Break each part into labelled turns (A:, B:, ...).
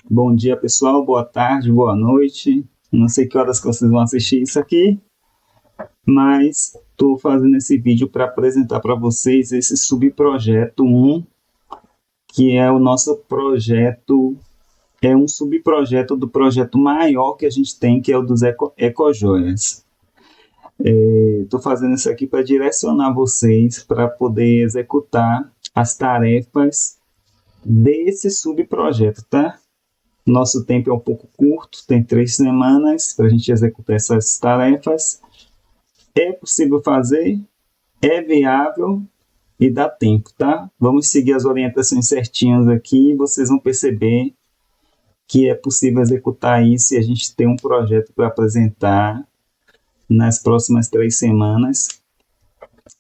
A: Bom dia, pessoal. Boa tarde, boa noite. Não sei que horas que vocês vão assistir isso aqui, mas estou fazendo esse vídeo para apresentar para vocês esse subprojeto 1, que é o nosso projeto, é um subprojeto do projeto maior que a gente tem, que é o dos ecojoias. Estou fazendo isso aqui para direcionar vocês para poder executar as tarefas desse subprojeto, tá? Nosso tempo é um pouco curto, tem 3 semanas para a gente executar essas tarefas. É possível fazer, é viável e dá tempo, tá? Vamos seguir as orientações certinhas aqui e vocês vão perceber que é possível executar isso e a gente tem um projeto para apresentar nas próximas 3 semanas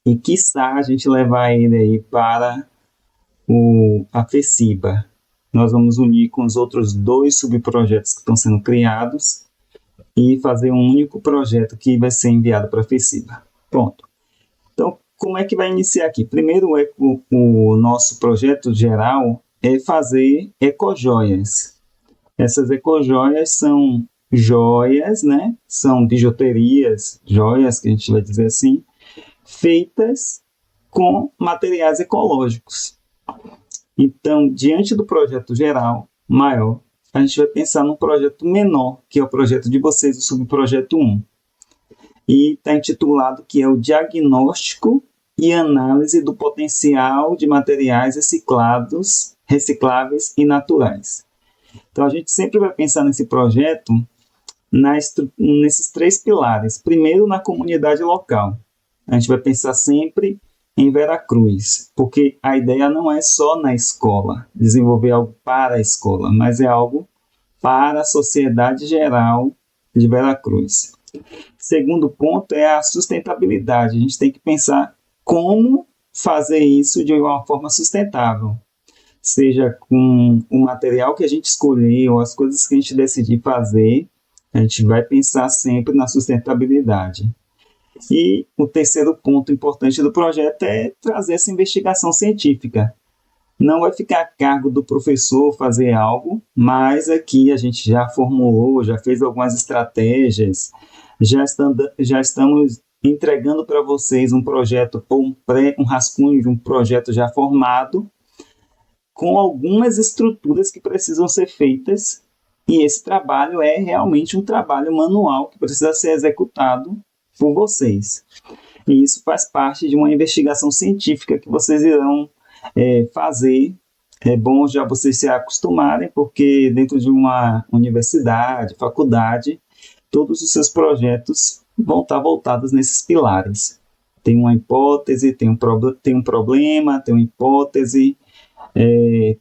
A: e quiçá a gente levar ele aí para a FECIBA. Nós vamos unir com os outros 2 subprojetos que estão sendo criados e fazer um único projeto que vai ser enviado para a FECIBA. Pronto. Então, como é que vai iniciar aqui? Primeiro, o nosso projeto geral é fazer ecojoias. Essas ecojoias são joias, né? São bijuterias, joias, que a gente vai dizer assim, feitas com materiais ecológicos. Então, diante do projeto geral, maior, a gente vai pensar num projeto menor, que é o projeto de vocês, o subprojeto 1. E está intitulado que é o Diagnóstico e Análise do Potencial de Materiais Recicláveis e Naturais. Então, a gente sempre vai pensar nesse projeto nesses 3 pilares. Primeiro, na comunidade local. A gente vai pensar sempre em Veracruz, porque a ideia não é só na escola, desenvolver algo para a escola, mas é algo para a sociedade geral de Veracruz. Segundo ponto é a sustentabilidade. A gente tem que pensar como fazer isso de uma forma sustentável, seja com o material que a gente escolher ou as coisas que a gente decidir fazer, a gente vai pensar sempre na sustentabilidade. E o terceiro ponto importante do projeto é trazer essa investigação científica. Não vai ficar a cargo do professor fazer algo, mas aqui a gente já formulou, já fez algumas estratégias, já estamos entregando para vocês um projeto ou um rascunho de um projeto já formado, com algumas estruturas que precisam ser feitas, e esse trabalho é realmente um trabalho manual que precisa ser executado por vocês. E isso faz parte de uma investigação científica que vocês irão fazer. É bom já vocês se acostumarem, porque dentro de uma universidade, faculdade, todos os seus projetos vão estar voltados nesses pilares. Tem uma hipótese, tem um problema, tem uma hipótese,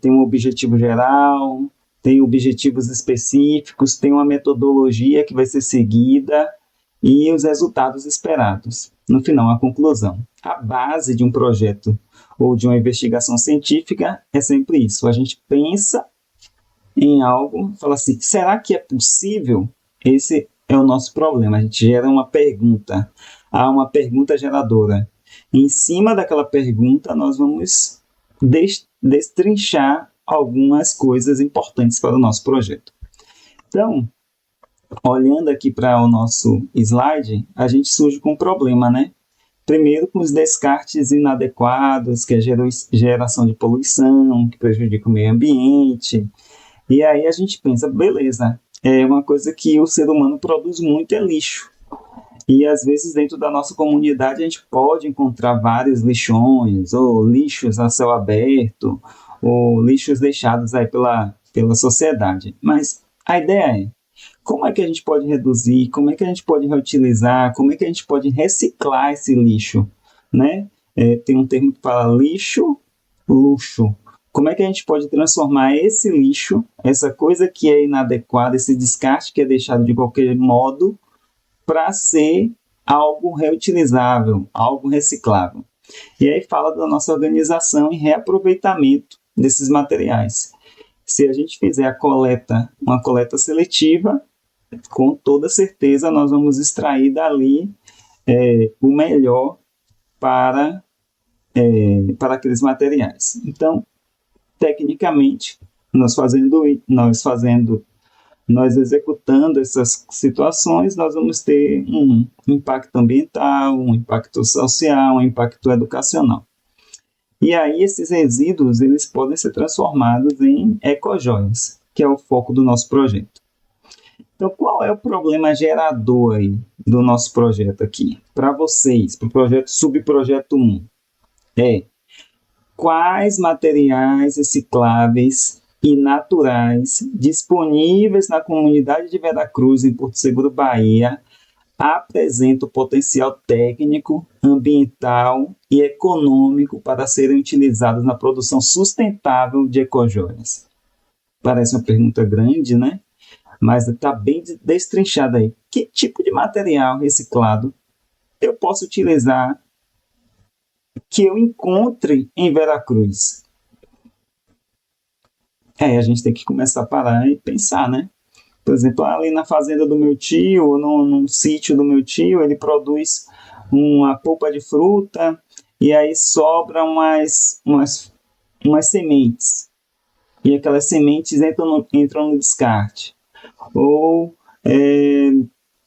A: tem um objetivo geral, tem objetivos específicos, tem uma metodologia que vai ser seguida e os resultados esperados. No final, a conclusão. A base de um projeto ou de uma investigação científica é sempre isso. A gente pensa em algo, fala assim, será que é possível? Esse é o nosso problema. A gente gera uma pergunta. Há uma pergunta geradora. Em cima daquela pergunta, nós vamos destrinchar algumas coisas importantes para o nosso projeto. Então, olhando aqui para o nosso slide, a gente surge com um problema, né? Primeiro, com os descartes inadequados, que é geração de poluição, que prejudica o meio ambiente. E aí a gente pensa, beleza, é uma coisa que o ser humano produz muito, é lixo. E às vezes dentro da nossa comunidade a gente pode encontrar vários lixões, ou lixos a céu aberto, ou lixos deixados aí pela sociedade. Mas a ideia é, como é que a gente pode reduzir, como é que a gente pode reutilizar, como é que a gente pode reciclar esse lixo, né? Tem um termo que fala lixo, luxo. Como é que a gente pode transformar esse lixo, essa coisa que é inadequada, esse descarte que é deixado de qualquer modo, para ser algo reutilizável, algo reciclável. E aí fala da nossa organização e reaproveitamento desses materiais. Se a gente fizer uma coleta seletiva, com toda certeza nós vamos extrair dali o melhor para aqueles materiais. Então, tecnicamente, Nós executando essas situações, nós vamos ter um impacto ambiental, um impacto social, um impacto educacional. E aí esses resíduos eles podem ser transformados em ecojoias, que é o foco do nosso projeto. Então, qual é o problema gerador aí do nosso projeto aqui? Para vocês, para o projeto Subprojeto 1, quais materiais recicláveis e naturais disponíveis na comunidade de Veracruz, em Porto Seguro, Bahia, apresentam potencial técnico, ambiental e econômico para serem utilizados na produção sustentável de ecojoias? Parece uma pergunta grande, né? Mas está bem destrinchada aí. Que tipo de material reciclado eu posso utilizar que eu encontre em Veracruz? A gente tem que começar a parar e pensar, né? Por exemplo, ali na fazenda do meu tio, ou num sítio do meu tio, ele produz uma polpa de fruta e aí sobram umas sementes. E aquelas sementes entram no descarte. Ou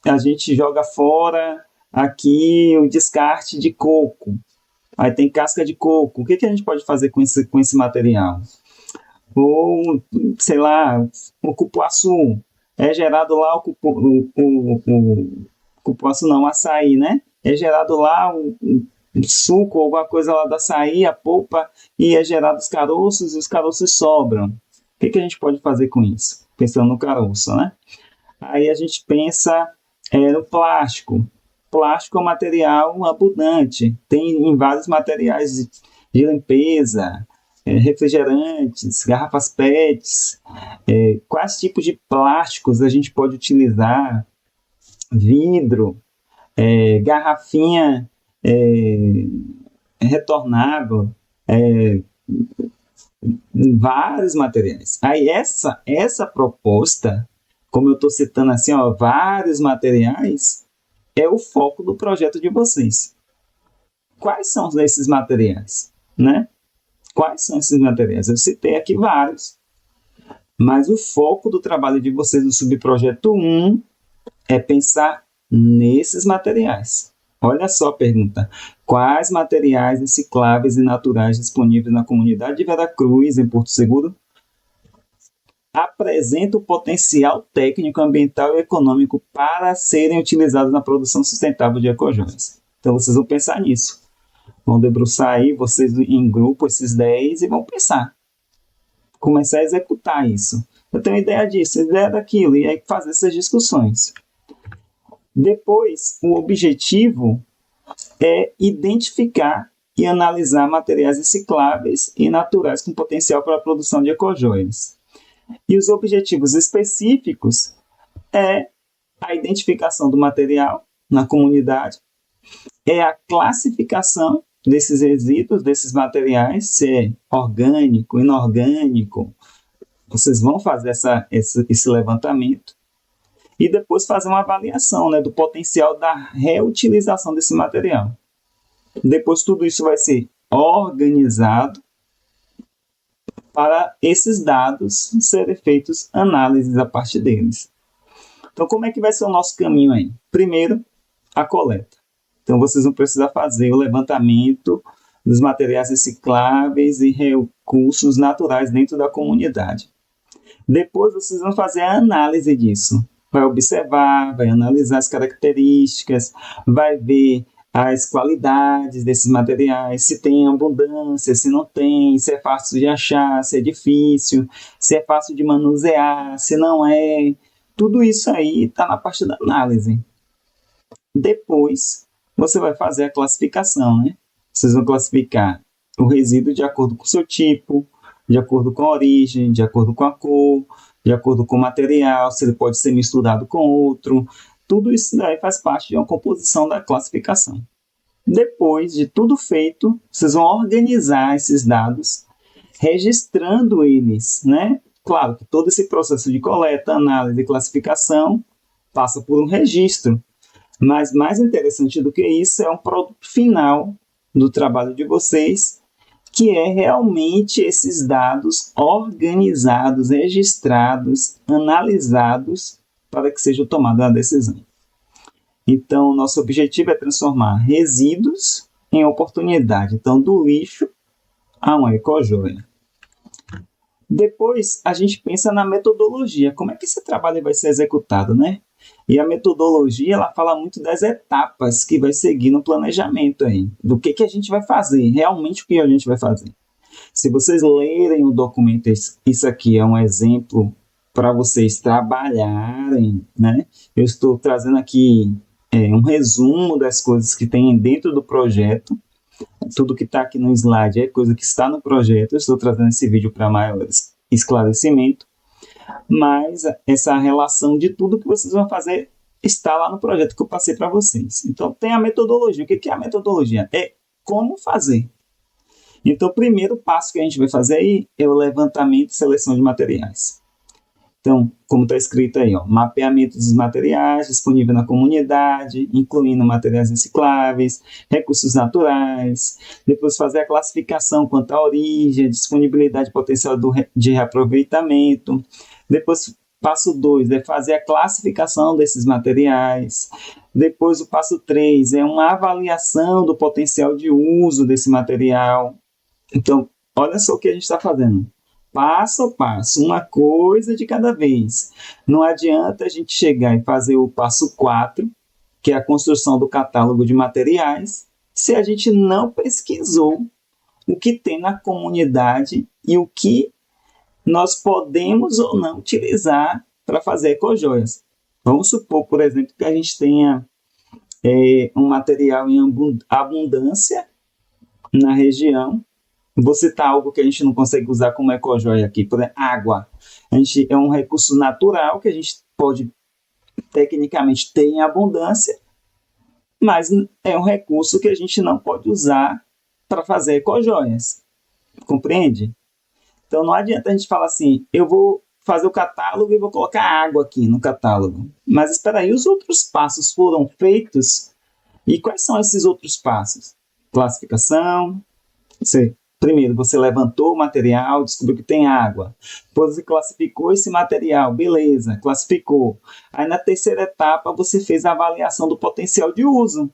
A: a gente joga fora aqui o descarte de coco. Aí tem casca de coco. O que a gente pode fazer com esse material? Ou, sei lá, o cupuaçu. É gerado lá o cupuaçu não, o açaí, né? É gerado lá o suco, alguma coisa lá do açaí, a polpa, e é gerado os caroços, e os caroços sobram. O que a gente pode fazer com isso? Pensando no caroço, né? Aí a gente pensa no plástico. Plástico é um material abundante, tem em vários materiais de limpeza, refrigerantes, garrafas PETs, quais tipos de plásticos a gente pode utilizar, vidro, garrafinha retornável, vários materiais. Aí essa proposta, como eu estou citando assim, vários materiais, é o foco do projeto de vocês. Quais são esses materiais, né? Quais são esses materiais? Eu citei aqui vários, mas o foco do trabalho de vocês do Subprojeto 1 é pensar nesses materiais. Olha só a pergunta. Quais materiais recicláveis e naturais disponíveis na comunidade de Veracruz, em Porto Seguro, apresentam potencial técnico, ambiental e econômico para serem utilizados na produção sustentável de ecojoias? Então, vocês vão pensar nisso. Vão debruçar aí, vocês em grupo, esses 10, e vão pensar. Começar a executar isso. Eu tenho ideia disso, ideia daquilo, e aí fazer essas discussões. Depois, o objetivo é identificar e analisar materiais recicláveis e naturais com potencial para a produção de ecojoias. E os objetivos específicos é a identificação do material na comunidade, é a classificação desses resíduos, desses materiais, se é orgânico, inorgânico. Vocês vão fazer esse levantamento e depois fazer uma avaliação, né, do potencial da reutilização desse material. Depois tudo isso vai ser organizado para esses dados serem feitos análises a partir deles. Então, como é que vai ser o nosso caminho aí? Primeiro, a coleta. Então, vocês vão precisar fazer o levantamento dos materiais recicláveis e recursos naturais dentro da comunidade. Depois, vocês vão fazer a análise disso. Vai observar, vai analisar as características, vai ver as qualidades desses materiais, se tem abundância, se não tem, se é fácil de achar, se é difícil, se é fácil de manusear, se não é. Tudo isso aí está na parte da análise. Depois, você vai fazer a classificação, né? Vocês vão classificar o resíduo de acordo com o seu tipo, de acordo com a origem, de acordo com a cor, de acordo com o material, se ele pode ser misturado com outro. Tudo isso daí faz parte de uma composição da classificação. Depois de tudo feito, vocês vão organizar esses dados, registrando eles, né? Claro que todo esse processo de coleta, análise e classificação passa por um registro, mas mais interessante do que isso é um produto final do trabalho de vocês, que é realmente esses dados organizados, registrados, analisados para que seja tomada uma decisão. Então, nosso objetivo é transformar resíduos em oportunidade. Então, do lixo a uma ecojoia. Depois, a gente pensa na metodologia. Como é que esse trabalho vai ser executado, né? E a metodologia, ela fala muito das etapas que vai seguir no planejamento aí. Do que a gente vai fazer, realmente o que a gente vai fazer. Se vocês lerem o documento, isso aqui é um exemplo para vocês trabalharem, né? Eu estou trazendo aqui um resumo das coisas que tem dentro do projeto. Tudo que está aqui no slide é coisa que está no projeto. Eu estou trazendo esse vídeo para maior esclarecimento. Mas essa relação de tudo que vocês vão fazer está lá no projeto que eu passei para vocês. Então, tem a metodologia. O que é a metodologia? É como fazer. Então, o primeiro passo que a gente vai fazer aí é o levantamento e seleção de materiais. Então, como está escrito aí, mapeamento dos materiais disponível na comunidade, incluindo materiais recicláveis, recursos naturais, depois fazer a classificação quanto à origem, disponibilidade potencial de reaproveitamento, depois passo 2 é fazer a classificação desses materiais, depois o passo 3 é uma avaliação do potencial de uso desse material. Então, olha só o que a gente está fazendo. Passo a passo, uma coisa de cada vez. Não adianta a gente chegar e fazer o passo 4, que é a construção do catálogo de materiais, se a gente não pesquisou o que tem na comunidade e o que nós podemos ou não utilizar para fazer ecojoias. Vamos supor, por exemplo, que a gente tenha um material em abundância na região. Vou citar algo que a gente não consegue usar como ecojoia aqui, por exemplo, água. É um recurso natural que a gente pode, tecnicamente, ter em abundância, mas é um recurso que a gente não pode usar para fazer ecojoias. Compreende? Então, não adianta a gente falar assim, eu vou fazer o catálogo e vou colocar água aqui no catálogo. Mas espera aí, os outros passos foram feitos? E quais são esses outros passos? Classificação, primeiro, você levantou o material, descobriu que tem água. Depois você classificou esse material, beleza, classificou. Aí na terceira etapa você fez a avaliação do potencial de uso.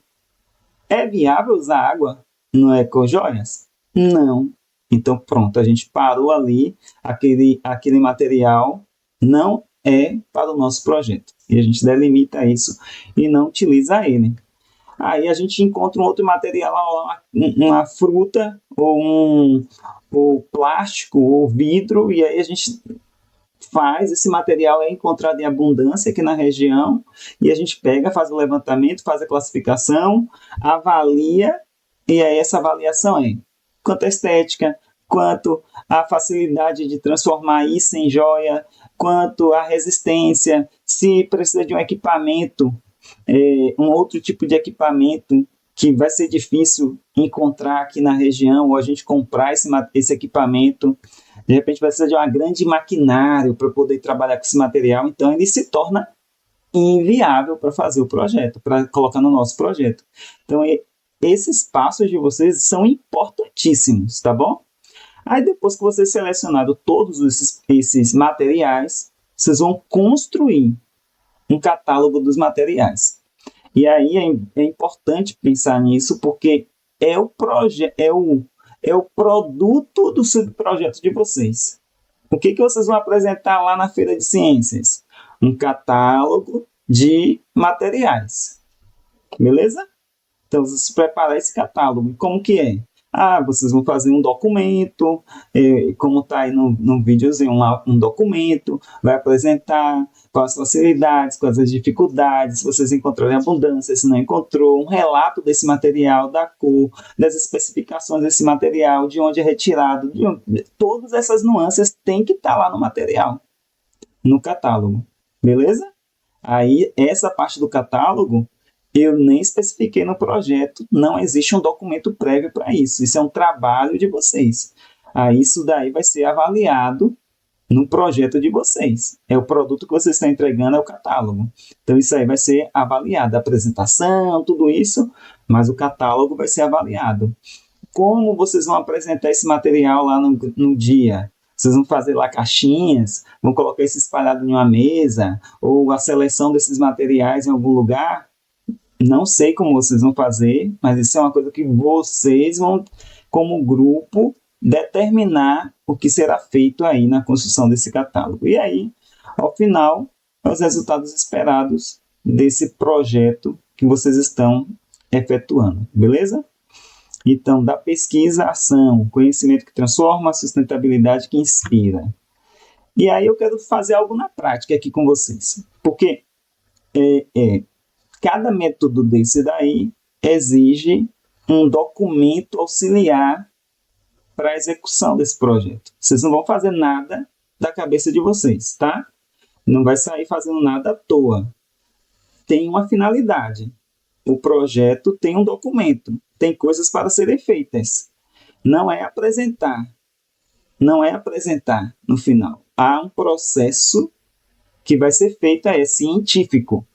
A: É viável usar água no ecojoias? Não. Então pronto, a gente parou ali, aquele material não é para o nosso projeto. E a gente delimita isso e não utiliza ele. Aí a gente encontra um outro material, uma fruta, ou plástico, ou vidro, e aí a gente esse material é encontrado em abundância aqui na região, e a gente pega, faz o levantamento, faz a classificação, avalia, e aí essa avaliação é quanto a estética, quanto a facilidade de transformar isso em joia, quanto a resistência, se precisa de um equipamento, um outro tipo de equipamento que vai ser difícil encontrar aqui na região, ou a gente comprar esse equipamento, de repente vai precisar de uma grande maquinário para poder trabalhar com esse material, então ele se torna inviável para fazer o projeto, para colocar no nosso projeto. Então, esses passos de vocês são importantíssimos, tá bom? Aí depois que vocês selecionaram todos esses materiais, vocês vão construir um catálogo dos materiais. E aí é importante pensar nisso, porque é o produto do subprojeto de vocês. O que vocês vão apresentar lá na Feira de Ciências? Um catálogo de materiais. Beleza? Então, vocês preparar esse catálogo. E como que é? Vocês vão fazer um documento, como está aí no videozinho, um documento, vai apresentar quais as facilidades, quais as dificuldades, se vocês encontraram em abundância, se não encontrou, um relato desse material, da cor, das especificações desse material, de onde é retirado, todas essas nuances têm que estar lá no material, no catálogo, beleza? Aí, essa parte do catálogo, eu nem especifiquei no projeto, não existe um documento prévio para isso. Isso é um trabalho de vocês. Aí isso daí vai ser avaliado no projeto de vocês. É o produto que vocês estão entregando, é o catálogo. Então isso aí vai ser avaliado, a apresentação, tudo isso, mas o catálogo vai ser avaliado. como vocês vão apresentar esse material lá no dia. Vocês vão fazer lá caixinhas, vão colocar isso espalhado em uma mesa, ou a seleção desses materiais em algum lugar. Não sei como vocês vão fazer, mas isso é uma coisa que vocês vão, como grupo, determinar o que será feito aí na construção desse catálogo. E aí, ao final, os resultados esperados desse projeto que vocês estão efetuando, beleza? Então, da pesquisa à ação, conhecimento que transforma, sustentabilidade que inspira. E aí eu quero fazer algo na prática aqui com vocês, porque cada método desse daí exige um documento auxiliar para a execução desse projeto. Vocês não vão fazer nada da cabeça de vocês, tá? Não vai sair fazendo nada à toa. Tem uma finalidade. O projeto tem um documento, tem coisas para serem feitas. Não é apresentar no final. Há um processo que vai ser feito, é científico.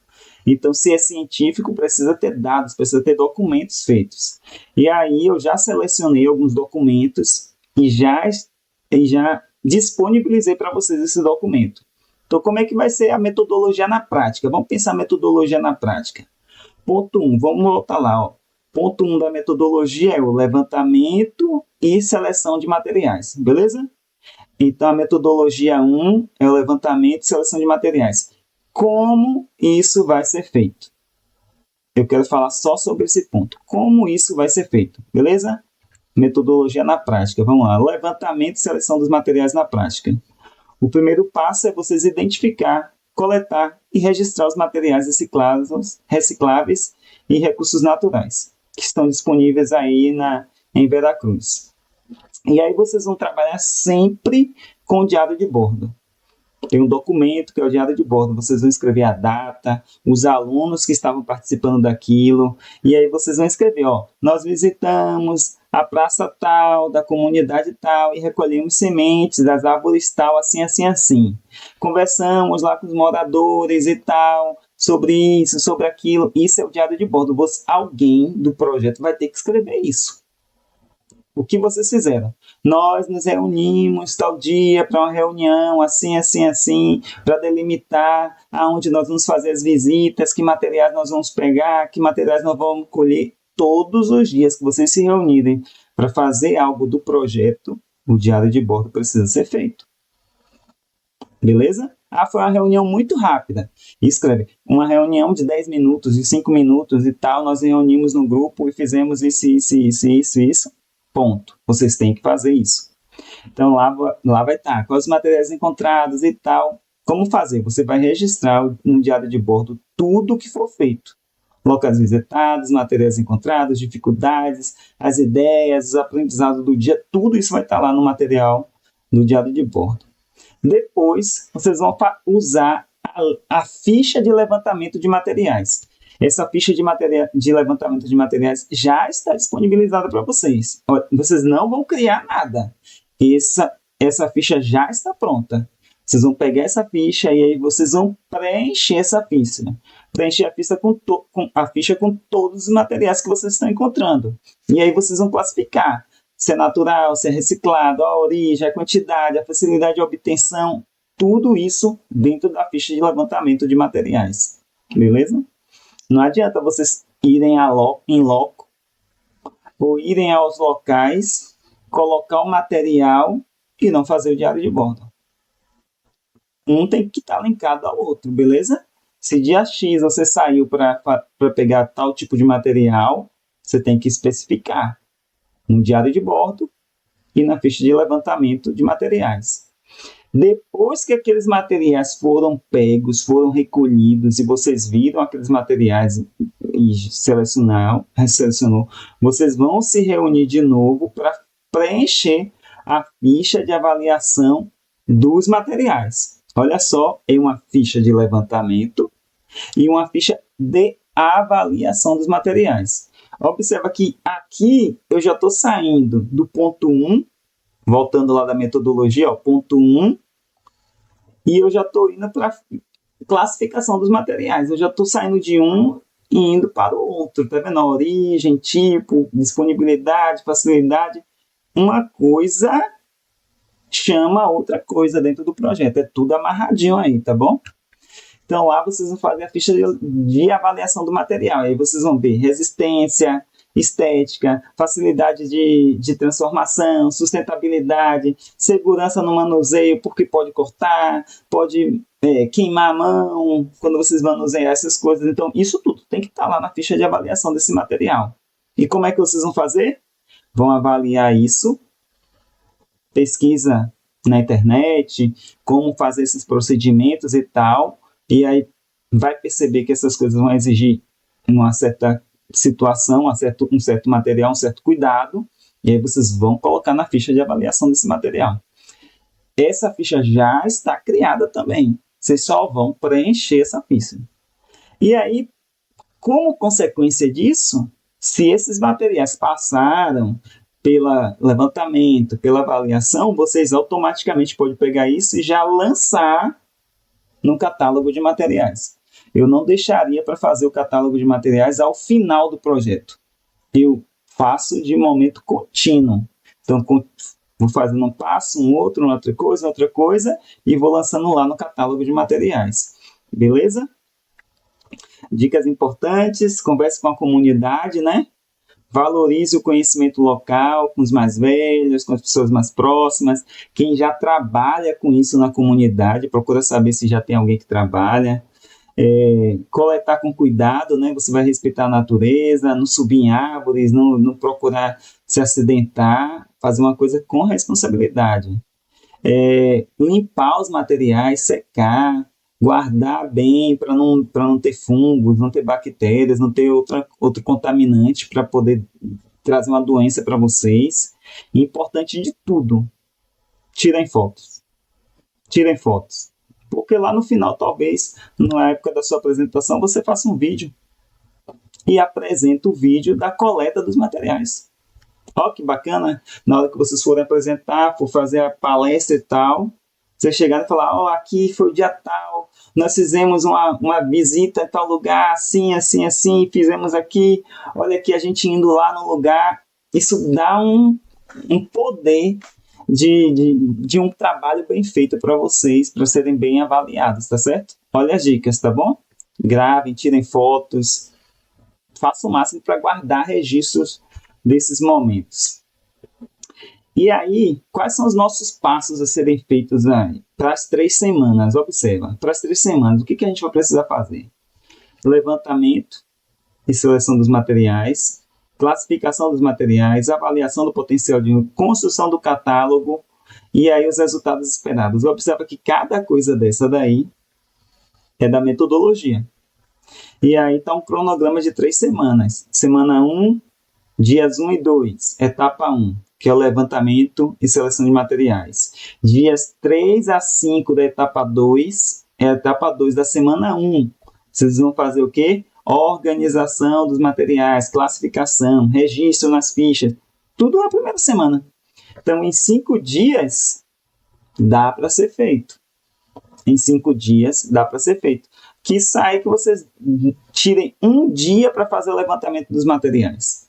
A: Então, se é científico, precisa ter dados, precisa ter documentos feitos. E aí eu já selecionei alguns documentos e já disponibilizei para vocês esse documento. Então, como é que vai ser a metodologia na prática? Vamos pensar a metodologia na prática. Ponto 1, vamos voltar lá. Ó. Ponto 1 da metodologia é o levantamento e seleção de materiais, beleza? Então, a metodologia 1 é o levantamento e seleção de materiais. Como isso vai ser feito? Eu quero falar só sobre esse ponto. Como isso vai ser feito, beleza? Metodologia na prática. Vamos lá. Levantamento e seleção dos materiais na prática. O primeiro passo é vocês identificar, coletar e registrar os materiais recicláveis e recursos naturais que estão disponíveis aí em Veracruz. E aí vocês vão trabalhar sempre com o diário de bordo. Tem um documento que é o diário de bordo. Vocês vão escrever a data, os alunos que estavam participando daquilo. E aí vocês vão escrever, nós visitamos a praça tal, da comunidade tal, e recolhemos sementes das árvores tal, assim, assim, assim. Conversamos lá com os moradores e tal, sobre isso, sobre aquilo. Isso é o diário de bordo. Alguém do projeto vai ter que escrever isso. O que vocês fizeram? Nós nos reunimos tal dia para uma reunião, assim, assim, assim, para delimitar aonde nós vamos fazer as visitas, que materiais nós vamos pegar, que materiais nós vamos colher. Todos os dias que vocês se reunirem para fazer algo do projeto, o diário de bordo precisa ser feito. Beleza? Foi uma reunião muito rápida. Escreve, uma reunião de 10 minutos, de 5 minutos e tal, nós reunimos no grupo e fizemos isso. Ponto. Vocês têm que fazer isso. Então, lá vai estar quais os materiais encontrados e tal. Como fazer? Você vai registrar no diário de bordo tudo o que for feito. Locais visitados, materiais encontrados, dificuldades, as ideias, os aprendizados do dia, tudo isso vai estar lá no material do diário de bordo. Depois, vocês vão usar a ficha de levantamento de materiais. Essa ficha de levantamento de materiais já está disponibilizada para vocês. Vocês não vão criar nada. Essa ficha já está pronta. Vocês vão pegar essa ficha e aí vocês vão preencher essa ficha. Preencher a ficha com todos os materiais que vocês estão encontrando. E aí vocês vão classificar se é natural, se é reciclado, a origem, a quantidade, a facilidade de obtenção. Tudo isso dentro da ficha de levantamento de materiais. Beleza? Não adianta vocês irem em loco ou irem aos locais, colocar o material e não fazer o diário de bordo. Um tem que estar linkado ao outro, beleza? Se dia X você saiu para pegar tal tipo de material, você tem que especificar no diário de bordo e na ficha de levantamento de materiais. Depois que aqueles materiais foram pegos, foram recolhidos e vocês viram aqueles materiais e selecionou, vocês vão se reunir de novo para preencher a ficha de avaliação dos materiais. Olha só, é uma ficha de levantamento e uma ficha de avaliação dos materiais. Observa que aqui eu já estou saindo do ponto 1, voltando lá da metodologia, ponto 1, e eu já estou indo para a classificação dos materiais. Eu já estou saindo de um indo para o outro, tá vendo? A origem, tipo, disponibilidade, facilidade. Uma coisa chama outra coisa dentro do projeto. É tudo amarradinho aí, tá bom? Então lá vocês vão fazer a ficha de avaliação do material. Aí vocês vão ver resistência, estética, facilidade de transformação, sustentabilidade, segurança no manuseio, porque pode cortar, pode queimar a mão quando vocês manuseiam essas coisas. Então isso tudo tem que estar lá na ficha de avaliação desse material. E como é que vocês vão fazer? Vão avaliar isso, pesquisa na internet, como fazer esses procedimentos e tal, e aí vai perceber que essas coisas vão exigir uma certa situação, um certo material, um certo cuidado, e aí vocês vão colocar na ficha de avaliação desse material. Essa ficha já está criada também, vocês só vão preencher essa ficha. E aí, como consequência disso, se esses materiais passaram pelo levantamento, pela avaliação, vocês automaticamente podem pegar isso e já lançar no catálogo de materiais. Eu não deixaria para fazer o catálogo de materiais ao final do projeto. Eu faço de momento contínuo. Então, vou fazendo um passo, outra coisa, e vou lançando lá no catálogo de materiais. Beleza? Dicas importantes, converse com a comunidade, né? Valorize o conhecimento local com os mais velhos, com as pessoas mais próximas. Quem já trabalha com isso na comunidade, procura saber se já tem alguém que trabalha. Coletar com cuidado, né? Você vai respeitar a natureza, não subir em árvores, não procurar se acidentar, fazer uma coisa com responsabilidade. Limpar os materiais, secar, guardar bem para não ter fungos, não ter bactérias, não ter outro contaminante para poder trazer uma doença para vocês. E importante de tudo, tirem fotos. Tirem fotos. Porque lá no final, talvez, na época da sua apresentação, você faça um vídeo e apresenta o vídeo da coleta dos materiais. Ó, que bacana, na hora que vocês forem apresentar, for fazer a palestra e tal, você chegar e falar, ó, aqui foi o dia tal, nós fizemos uma visita em tal lugar, assim, fizemos aqui, olha aqui a gente indo lá no lugar. Isso dá um poder de um trabalho bem feito para vocês, para serem bem avaliados, tá certo? Olha as dicas, tá bom? Gravem, tirem fotos, façam o máximo para guardar registros desses momentos. E aí, quais são os nossos passos a serem feitos aí? Para as 3 semanas, observa. Para as 3 semanas, o que a gente vai precisar fazer? Levantamento e seleção dos materiais, classificação dos materiais, avaliação do potencial de construção do catálogo e aí os resultados esperados. Observa que cada coisa dessa daí é da metodologia. E aí está um cronograma de 3 semanas. Semana 1, dias 1 e 2, etapa 1, que é o levantamento e seleção de materiais. Dias 3 a 5 da etapa 2, é a etapa 2 da semana 1. Vocês vão fazer o quê? Organização dos materiais, classificação, registro nas fichas, tudo na primeira semana. Então, em 5 dias, dá para ser feito. Em 5 dias, dá para ser feito. Que sai que vocês tirem um dia para fazer o levantamento dos materiais.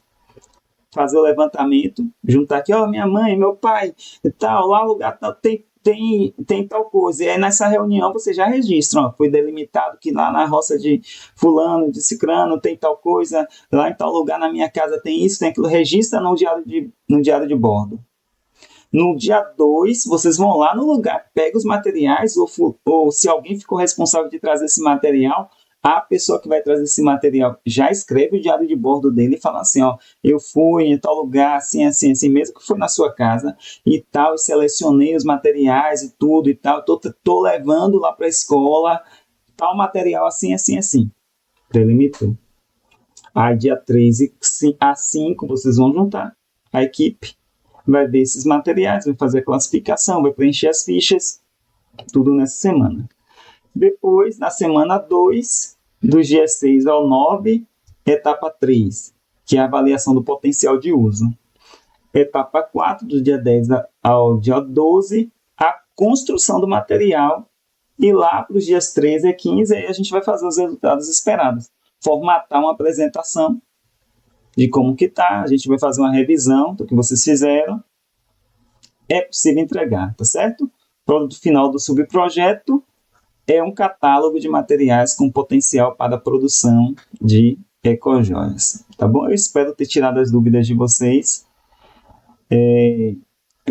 A: Fazer o levantamento, juntar aqui, ó, minha mãe, meu pai, e tal, lá o lugar tal, tem tal coisa. E aí nessa reunião você já registra, ó, foi delimitado que lá na roça de fulano, de cicrano, tem tal coisa, lá em tal lugar na minha casa tem isso, tem aquilo, registra no diário de bordo. No dia 2, vocês vão lá no lugar, pegam os materiais, ou se alguém ficou responsável de trazer esse material, a pessoa que vai trazer esse material já escreve o diário de bordo dele e fala assim, ó, eu fui em tal lugar, assim, mesmo que foi na sua casa e tal, e selecionei os materiais e tudo e tal, tô levando lá para a escola tal material assim. Delimitou. Aí dia 3 a 5 vocês vão juntar a equipe, vai ver esses materiais, vai fazer a classificação, vai preencher as fichas, tudo nessa semana. Depois, na semana 2, dos dias 6 ao 9, etapa 3, que é a avaliação do potencial de uso. Etapa 4, do dia 10 ao dia 12, a construção do material. E lá para os dias 13 a 15, aí a gente vai fazer os resultados esperados. formatar uma apresentação de como que tá, a gente vai fazer uma revisão do que vocês fizeram, é possível entregar, tá certo? O produto final do subprojeto é um catálogo de materiais com potencial para a produção de ecojoias, tá bom? Eu espero ter tirado as dúvidas de vocês.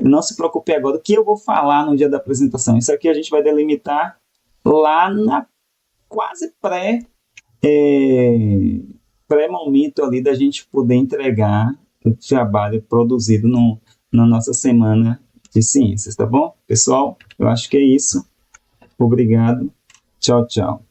A: Não se preocupe agora, o que eu vou falar no dia da apresentação? Isso aqui a gente vai delimitar lá na quase pré-momento ali da gente poder entregar o trabalho produzido na nossa semana de ciências, tá bom? Pessoal, eu acho que é isso. Obrigado. Tchau, tchau.